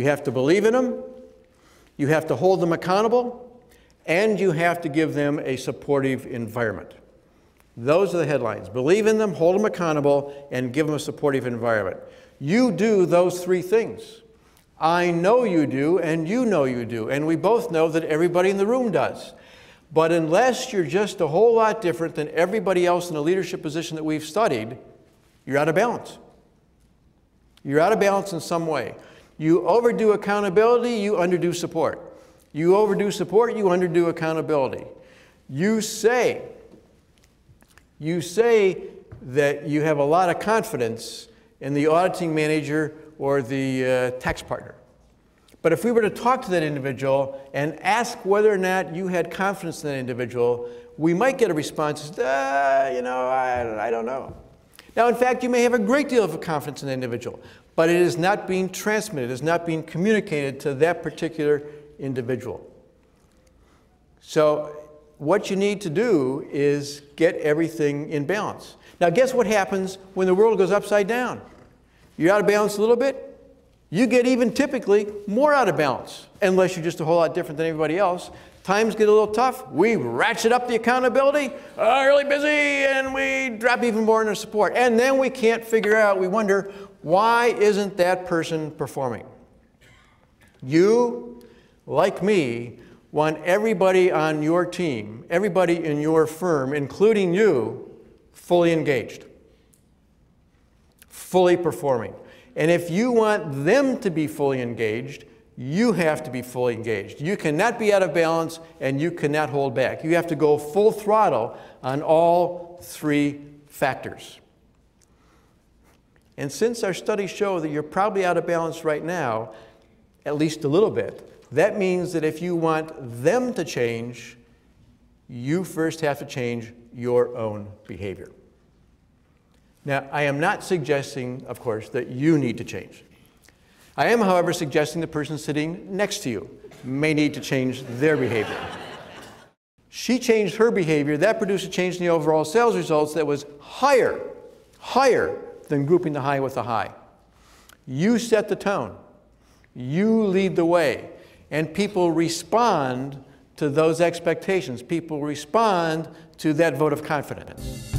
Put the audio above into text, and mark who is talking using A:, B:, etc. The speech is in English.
A: have to believe in them, you have to hold them accountable, and you have to give them a supportive environment. Those are the headlines. Believe in them, hold them accountable, and give them a supportive environment. You do those three things. I know you do, and you know you do, and we both know that everybody in the room does. But unless you're just a whole lot different than everybody else in a leadership position that we've studied, you're out of balance. You're out of balance in some way. You overdo accountability, you underdo support. You overdo support, you underdo accountability. You say that you have a lot of confidence in the auditing manager or the tax partner. But if we were to talk to that individual and ask whether or not you had confidence in that individual, we might get a response, I don't know. Now, in fact, you may have a great deal of confidence in the individual, but it is not being transmitted, it is not being communicated to that particular individual. So what you need to do is get everything in balance. Now, guess what happens when the world goes upside down? You're out of balance a little bit, you get even typically more out of balance, unless you're just a whole lot different than everybody else. Times get a little tough, we ratchet up the accountability, really busy, and we drop even more in our support. And then we can't figure out, we wonder, why isn't that person performing? You, like me, want everybody on your team, everybody in your firm, including you, fully engaged, fully performing. And if you want them to be fully engaged, you have to be fully engaged. You cannot be out of balance, and you cannot hold back. You have to go full throttle on all three factors. And since our studies show that you're probably out of balance right now, at least a little bit, that means that if you want them to change, you first have to change your own behavior. Now, I am not suggesting, of course, that you need to change. I am, however, suggesting the person sitting next to you may need to change their behavior. She changed her behavior. That produced a change in the overall sales results that was higher than grouping the high with the high. You set the tone. You lead the way. And people respond to those expectations. People respond to that vote of confidence.